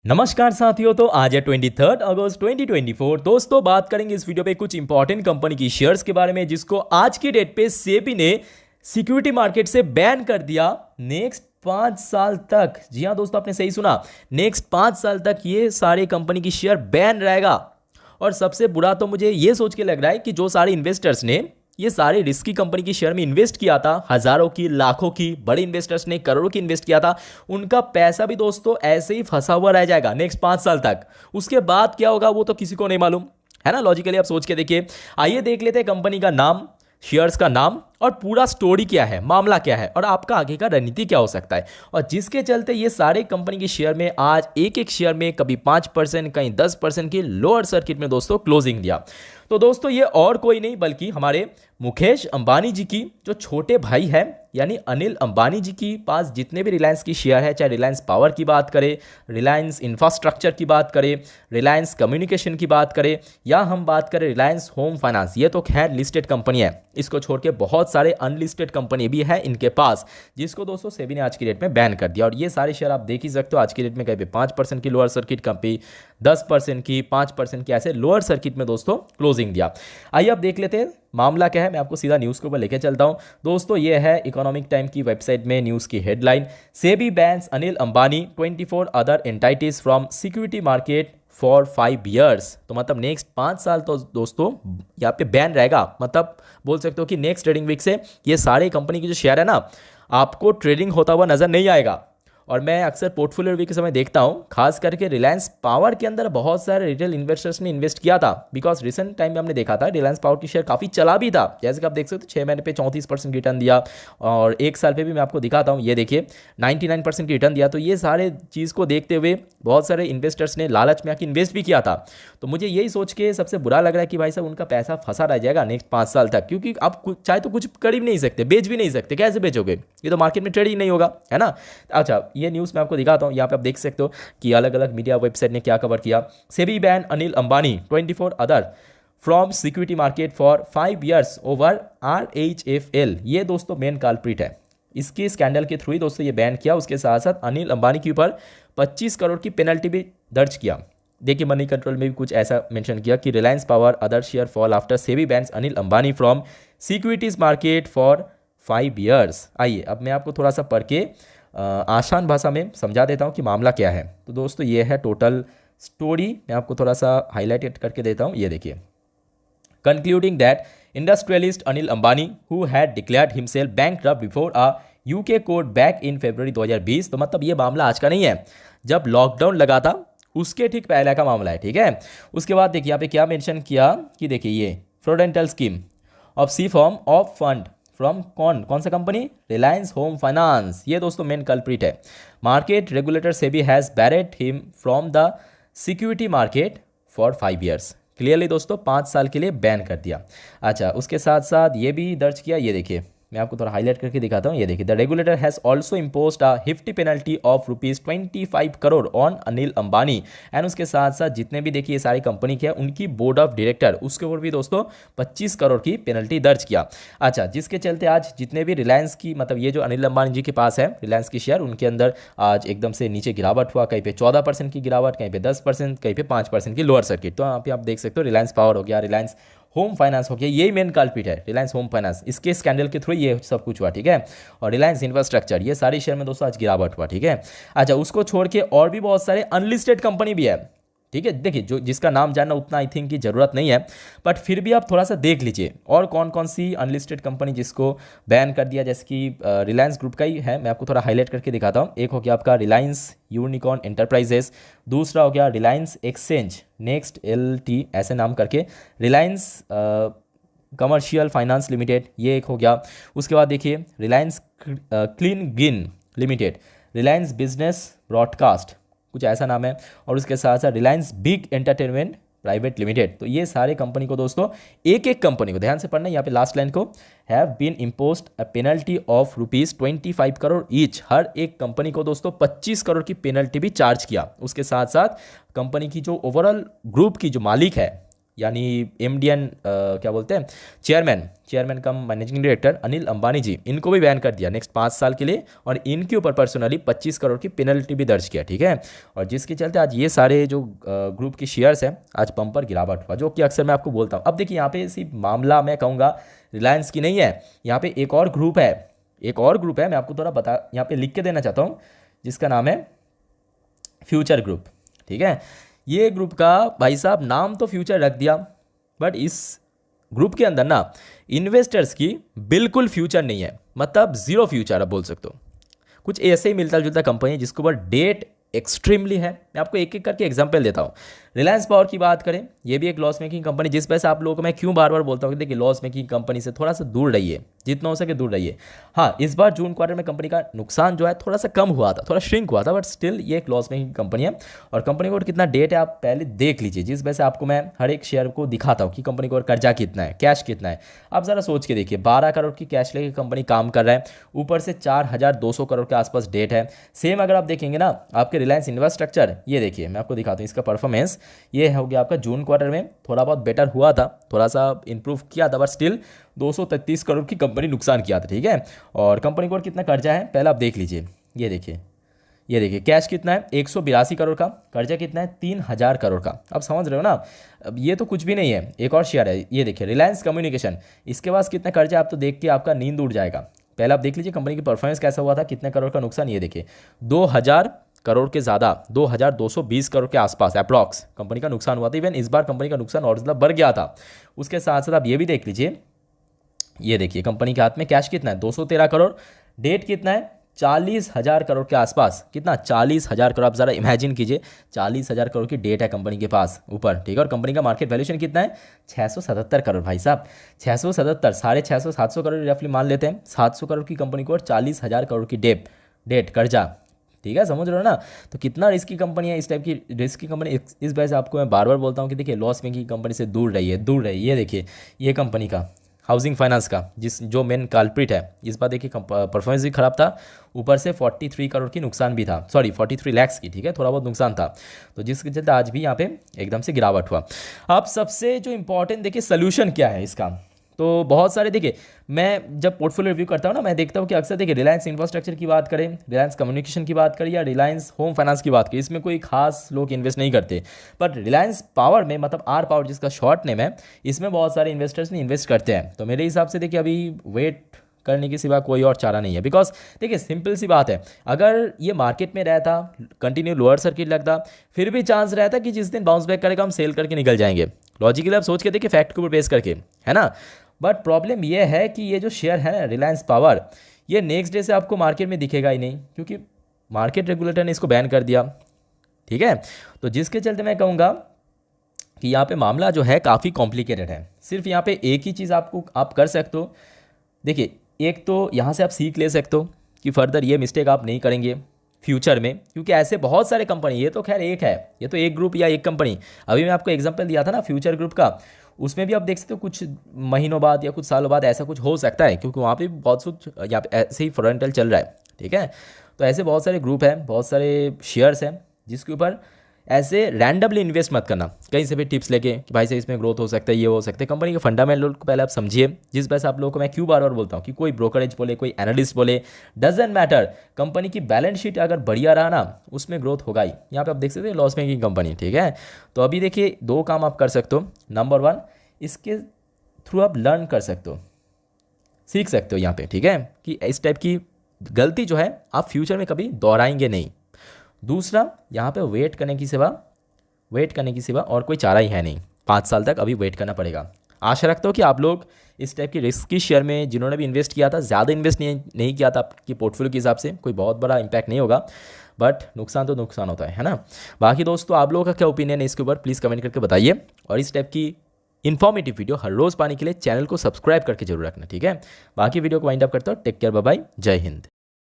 नमस्कार साथियों। तो आज है 23 अगस्त 2024। दोस्तों बात करेंगे इस वीडियो पे कुछ इंपॉर्टेंट कंपनी की शेयर्स के बारे में जिसको आज की डेट पे सेबी ने सिक्योरिटी मार्केट से बैन कर दिया नेक्स्ट 5 साल तक। जी हाँ दोस्तों, आपने सही सुना, नेक्स्ट 5 साल तक ये सारे कंपनी की शेयर बैन रहेगा। और सबसे बुरा तो मुझे ये सोच के लग रहा है कि जो सारे इन्वेस्टर्स ने ये सारे रिस्की कंपनी की शेयर में इन्वेस्ट किया था, हजारों की, लाखों की, बड़े इन्वेस्टर्स ने करोड़ों की इन्वेस्ट किया था, उनका पैसा भी दोस्तों ऐसे ही फंसा हुआ रह जाएगा नेक्स्ट 5 साल तक। उसके बाद क्या होगा वो तो किसी को नहीं मालूम, है ना। लॉजिकली आप सोच के देखिए। आइए देख लेते हैं कंपनी का नाम, शेयर्स का नाम और पूरा स्टोरी क्या है, मामला क्या है और आपका आगे का रणनीति क्या हो सकता है, और जिसके चलते ये सारे कंपनी के शेयर में आज एक एक शेयर में कभी 5% कहीं 10% की लोअर सर्किट में दोस्तों क्लोजिंग दिया। तो दोस्तों ये और कोई नहीं बल्कि हमारे मुकेश अंबानी जी की जो छोटे भाई है यानी अनिल अंबानी जी की पास जितने भी रिलायंस की शेयर है, चाहे रिलायंस पावर की बात करें, रिलायंस इंफ्रास्ट्रक्चर की बात करें, रिलायंस कम्युनिकेशन की बात करें, या हम बात करें रिलायंस होम फाइनेंस, ये तो खैर लिस्टेड कंपनी है। इसको छोड़ के बहुत सारे अनलिस्टेड कंपनी भी है इनके पास, जिसको दोस्तों सेबी ने आज की डेट में बैन कर दिया। और ये सारे शेयर आप देख ही सकते हो आज की डेट में कहीं पे 5% की लोअर सर्किट, कहीं 10% की, 5% की, ऐसे लोअर सर्किट में दोस्तों क्लोजिंग दिया। आइए अब देख लेते हैं मामला क्या है। मैं आपको सीधा न्यूज़ के ऊपर लेके चलता हूं। दोस्तों ये है इकोनॉमिक टाइम की वेबसाइट में न्यूज़ की headline, SEBI bans Anil Ambani 24 other entities from security market for 5 years. तो मतलब नेक्स्ट 5 साल तो दोस्तों यहाँ पे बैन रहेगा। मतलब बोल सकते हो कि नेक्स्ट ट्रेडिंग वीक से ये सारे कंपनी की जो शेयर है ना, आपको ट्रेडिंग होता हुआ नजर नहीं आएगा। और मैं अक्सर पोर्टफोलियो रिव्यू के समय देखता हूँ, खास करके रिलायंस पावर के अंदर बहुत सारे रिटेल इन्वेस्टर्स ने इन्वेस्ट किया था, बिकॉज रिसेंट टाइम में हमने देखा था रिलायंस पावर की शेयर काफ़ी चला भी था। जैसे कि आप देख सकते हो 6 महीने पे 34% की रिटर्न दिया, और 1 साल पे भी मैं आपको दिखाता हूँ, ये देखिए 99% की रिटर्न दिया। तो ये सारे चीज़ को देखते हुए बहुत सारे इन्वेस्टर्स ने लालच में आके इन्वेस्ट भी किया था। तो मुझे यही सोच के सबसे बुरा लग रहा है कि भाई साहब उनका पैसा फंसा रह जाएगा नेक्स्ट 5 साल तक, क्योंकि आप चाहे तो कुछ कर भी नहीं सकते, बेच भी नहीं सकते, कैसे बेचोगे, ये तो मार्केट में ट्रेड ही नहीं होगा, है ना। अच्छा ये न्यूज़ मैं आपको दिखाता हूँ, यहाँ पे आप देख सकते हो कि अलग अलग मीडिया वेबसाइट ने क्या कवर किया। SEBI ban Anil Ambani 24 other from security market for 5 years over RHFL। ये दोस्तों मेन काल्प्रिट है, इसके स्कैंडल के थ्रू ही दोस्तों ये बैन किया। उसके साथ साथ अनिल अंबानी के ऊपर 25 करोड़ की पेनल्टी भी दर्ज किया। देखिए मनी कंट्रोल में भी कुछ ऐसा मेंशन किया कि Reliance power other share fall after SEBI bans Anil Ambani from securities market for 5 years. आइए अब मैं आपको थोड़ा सा पढ़ के आसान भाषा में समझा देता हूँ कि मामला क्या है। तो दोस्तों ये है टोटल स्टोरी, मैं आपको थोड़ा सा हाईलाइट करके देता हूँ। ये देखिए, concluding that industrialist Anil Ambani who had declared himself bankrupt before a UK court back in February 2020। तो मतलब ये मामला आज का नहीं है, जब लॉकडाउन लगा था उसके ठीक पहले का मामला है, ठीक है। उसके बाद देखिए यहाँ पे क्या मेंशन किया कि देखिए ये fraudulent scheme of siphon of fund from कौन सा कंपनी, रिलायंस होम फाइनेंस। ये दोस्तों मेन कल्प्रिट है। Market regulator SEBI has barred him from the security market for 5 years. Clearly दोस्तों 5 साल के लिए बैन कर दिया। अच्छा उसके साथ साथ ये भी दर्ज किया, ये देखिए मैं आपको थोड़ा हाईलाइट करके दिखाता हूँ। ये देखिए, the regulator has also imposed a hefty penalty of ₹25 crore on Anil Ambani. And उसके साथ साथ जितने भी देखिए सारी कंपनी के हैं उनकी बोर्ड ऑफ डायरेक्टर, उसके ऊपर भी दोस्तों 25 करोड़ की पेनल्टी दर्ज किया। अच्छा जिसके चलते आज जितने भी रिलायंस की, मतलब ये जो अनिल अंबानी जी के पास है रिलायंस की शेयर, उनके अंदर आज एकदम से नीचे गिरावट हुआ। कहीं पे 14% की गिरावट, कहीं पे 10%, कहीं पे 5% की लोअर सर्किट। तो यहाँ पे आप देख सकते हो रिलायंस पावर हो गया, रिलायंस होम फाइनेंस हो गया, यही मेन कल्प्रिट है रिलायंस होम फाइनेंस, इसके स्कैंडल के थ्रू ये सब कुछ हुआ, ठीक है। और रिलायंस इंफ्रास्ट्रक्चर, ये सारी शेयर में दोस्तों आज गिरावट हुआ, ठीक है। अच्छा उसको छोड़ के और भी बहुत सारे अनलिस्टेड कंपनी भी है, ठीक है। देखिए जो जिसका नाम जानना उतना आई थिंक की जरूरत नहीं है, बट फिर भी आप थोड़ा सा देख लीजिए और कौन कौन सी अनलिस्टेड कंपनी जिसको बैन कर दिया। जैसे कि रिलायंस ग्रुप का ही है, मैं आपको थोड़ा हाईलाइट करके दिखाता हूँ। एक हो गया आपका रिलायंस यूनिकॉर्न एंटरप्राइजेस, दूसरा हो गया रिलायंस एक्सचेंज नेक्स्ट LT ऐसे नाम करके, रिलायंस कमर्शियल फाइनेंस लिमिटेड, ये एक हो गया। उसके बाद देखिए रिलायंस क्लीन गिन लिमिटेड, रिलायंस बिजनेस ब्रॉडकास्ट कुछ ऐसा नाम है, और उसके साथ साथ Reliance Big entertainment private limited. तो ये सारे कंपनी को दोस्तों, एक एक कंपनी को ध्यान से पढ़ना, यहाँ पे लास्ट लाइन को, have been imposed a penalty of ₹25 crore each. हर एक कंपनी को दोस्तों 25 करोड़ की पेनल्टी भी चार्ज किया। उसके साथ साथ कंपनी की जो ओवरऑल ग्रुप की जो मालिक है यानी एमडीएन क्या बोलते हैं, chairman cum managing director Anil Ambani ji, इनको भी बैन कर दिया नेक्स्ट 5 साल के लिए, और इनके ऊपर पर्सनली 25 करोड़ की पेनल्टी भी दर्ज किया, ठीक है। और जिसके चलते आज ये सारे जो ग्रुप की शेयर्स हैं आज बम्पर गिरावट हुआ, जो कि अक्सर मैं आपको बोलता हूँ। अब देखिए यहाँ पे सिर्फ मामला मैं कहूँगा रिलायंस की नहीं है, यहाँ पे एक और ग्रुप है, मैं आपको थोड़ा यहाँ पे लिख के देना चाहता हूँ, जिसका नाम है फ्यूचर ग्रुप, ठीक है। ये ग्रुप का भाई साहब नाम तो फ्यूचर रख दिया, बट इस ग्रुप के अंदर ना इन्वेस्टर्स की बिल्कुल फ्यूचर नहीं है, मतलब जीरो फ्यूचर आप बोल सकते हो। कुछ ऐसे ही मिलता जुलता कंपनी है जिसके ऊपर डेट एक्सट्रीमली है। मैं आपको एक एक करके एग्जांपल देता हूँ। रिलायंस पावर की बात करें, ये भी एक लॉस मेकिंग कंपनी, जिस वजह से आप लोगों को मैं क्यों बार बार बोलता हूँ कि देखिए लॉस मेकिंग कंपनी से थोड़ा सा दूर रहिए, जितना हो सके दूर रहिए। हाँ, इस बार जून क्वार्टर में कंपनी का नुकसान जो है थोड़ा सा कम हुआ था, थोड़ा श्रिंक हुआ था, बट स्टिल ये एक लॉस मेकिंग कंपनी है। और कंपनी को कितना डेट है आप पहले देख लीजिए, जिस वजह से आपको मैं हर एक शेयर को दिखाता हूँ कि कंपनी को कर्जा कितना है, कैश कितना है। आप ज़रा सोच के देखिए, 12 करोड़ की कैश लेके कंपनी काम कर रहा है, ऊपर से 4200 करोड़ के आसपास डेट है। सेम अगर आप देखेंगे ना आपके रिलायंस इंफ्रास्ट्रक्चर, ये देखिए मैं आपको दिखाता हूँ इसका परफॉर्मेंस। ये हो गया आपका जून क्वार्टर में थोड़ा बहुत बेटर हुआ था, थोड़ा सा इंप्रूव किया था, बट स्टिल 233 करोड़ की कंपनी नुकसान किया था, ठीक है। और कंपनी को कितना कर्जा है पहले आप देख लीजिए, ये देखिए कैश कितना है 182 करोड़ का, कर्जा कितना है 3000 करोड़ का। आप समझ रहे हो ना, अब ये तो कुछ भी नहीं है। एक और शेयर है, ये देखिए रिलायंस कम्युनिकेशन, इसके पास कितना कर्जा है आप तो देख के आपका नींद उड़ जाएगा। पहले आप देख लीजिए कंपनी की परफॉर्मेंस कैसा हुआ था, कितने करोड़ का नुकसान, ये देखिए 2000 करोड़ के ज़्यादा, 2220 करोड़ के आसपास अप्रॉक्स कंपनी का नुकसान हुआ था। इवन इस बार कंपनी का नुकसान और ज़्यादा बढ़ गया था। उसके साथ साथ आप ये भी देख लीजिए, ये देखिए कंपनी के हाथ में कैश कितना है 213 करोड़, डेट कितना है 40,000 करोड़ के आसपास, कितना 40,000 करोड़। आप ज़रा इमेजिन कीजिए 40,000 करोड़ की डेट है कंपनी के पास ऊपर, ठीक है। और कंपनी का मार्केट वैल्यूशन कितना है 677 करोड़ भाई साहब, 677, 650 700 करोड़ रफली मान लेते हैं, 700 करोड़ की कंपनी को और 40,000 करोड़ की डेट कर्जा, ठीक है, समझ रहे हो ना। तो कितना रिस्की कंपनी है, इस टाइप की रिस्की कंपनी। इस वजह से आपको मैं बार बार बोलता हूँ कि देखिए लॉस मेकिंग कंपनी से दूर रहिए। ये देखिए ये कंपनी का हाउसिंग फाइनेंस का जो मेन कल्प्रिट है, इस बार देखिए परफॉर्मेंस भी खराब था, ऊपर से 43 करोड़ की नुकसान भी था, सॉरी 43 लाख की, ठीक है, थोड़ा बहुत नुकसान था। तो जिसके चलते आज भी यहाँ पे एकदम से गिरावट हुआ। अब सबसे जो इंपॉर्टेंट देखिए सोल्यूशन क्या है इसका, तो बहुत सारे देखिए मैं जब पोर्टफोलियो रिव्यू करता हूँ ना, मैं देखता हूँ कि अक्सर देखिए रिलायंस इंफ्रास्ट्रक्चर की बात करें, रिलायंस कम्युनिकेशन की बात करें या रिलायंस होम फाइनेंस की बात करें, इसमें कोई खास लोग इन्वेस्ट नहीं करते। पर रिलायंस पावर में, मतलब आर पावर जिसका शॉर्ट नेम है, इसमें बहुत सारे इन्वेस्टर्स ने इन्वेस्ट करते हैं। तो मेरे हिसाब से देखिए अभी वेट करने के सिवा कोई और चारा नहीं है। बिकॉज देखिए सिंपल सी बात है, अगर ये मार्केट में रहता, कंटिन्यू लोअर सर्किट लगता, फिर भी चांस रहता कि जिस दिन बाउंस बैक करेगा हम सेल करके निकल जाएंगे। लॉजिकली आप सोच के देखिए, फैक्ट के ऊपर बेस करके, है ना। बट प्रॉब्लम ये है कि ये जो शेयर है ना रिलायंस पावर, ये नेक्स्ट डे से आपको मार्केट में दिखेगा ही नहीं, क्योंकि मार्केट रेगुलेटर ने इसको बैन कर दिया, ठीक है। तो जिसके चलते मैं कहूँगा कि यहाँ पे मामला जो है काफ़ी कॉम्प्लिकेटेड है। सिर्फ यहाँ पे एक ही चीज़ आप कर सकते हो, देखिए एक तो यहाँ से आप सीख ले सकते हो कि फर्दर ये मिस्टेक आप नहीं करेंगे फ्यूचर में, क्योंकि ऐसे बहुत सारे कंपनी, ये तो खैर एक है, ये तो एक ग्रुप या एक कंपनी। अभी मैं आपको एग्जांपल दिया था ना फ्यूचर ग्रुप का, उसमें भी आप देख सकते हो कुछ महीनों बाद या कुछ सालों बाद ऐसा कुछ हो सकता है, क्योंकि वहाँ पे बहुत कुछ यहाँ पे ऐसे ही फंडामेंटल चल रहा है, ठीक है। तो ऐसे बहुत सारे ग्रुप हैं, बहुत सारे शेयर्स हैं, जिसके ऊपर ऐसे रैंडमली इन्वेस्ट मत करना, कहीं से भी टिप्स लेके कि भाई से इसमें ग्रोथ हो सकता है, ये हो सकता है। कंपनी के फंडामेंटल को पहले आप समझिए, जिस वजह से आप लोगों को मैं क्यों बार बार बोलता हूँ कि कोई ब्रोकरेज बोले, कोई एनालिस्ट बोले, डजेंट मैटर, कंपनी की बैलेंस शीट अगर बढ़िया रहा ना, उसमें ग्रोथ होगा ही। यहाँ पे आप देख सकते हैं लॉस मेकिंग कंपनी, ठीक है। तो अभी देखिए 2 काम आप कर सकते हो। नंबर 1, इसके थ्रू आप लर्न कर सकते हो, सीख सकते हो यहाँ पे, ठीक है, कि इस टाइप की गलती जो है आप फ्यूचर में कभी दोहराएंगे नहीं। दूसरा, यहाँ पे वेट करने की सिवा और कोई चारा ही है नहीं। 5 साल तक अभी वेट करना पड़ेगा। आशा रखता हूँ कि आप लोग इस टाइप की रिस्की शेयर में जिन्होंने भी इन्वेस्ट किया था, ज़्यादा इन्वेस्ट नहीं किया था, आपकी पोर्टफोलियो के हिसाब से कोई बहुत बड़ा इंपैक्ट नहीं होगा, बट नुकसान तो नुकसान होता है ना। बाकी दोस्तों आप लोगों का क्या ओपिनियन है इसके ऊपर प्लीज़ कमेंट करके बताइए। और इस टाइप की इन्फॉर्मेटिव वीडियो हर रोज़ पाने के लिए चैनल को सब्सक्राइब करके जरूर रखना, ठीक है। बाकी वीडियो को वाइंड अप करता हूँ। टेक केयर, बाय बाय, जय हिंद।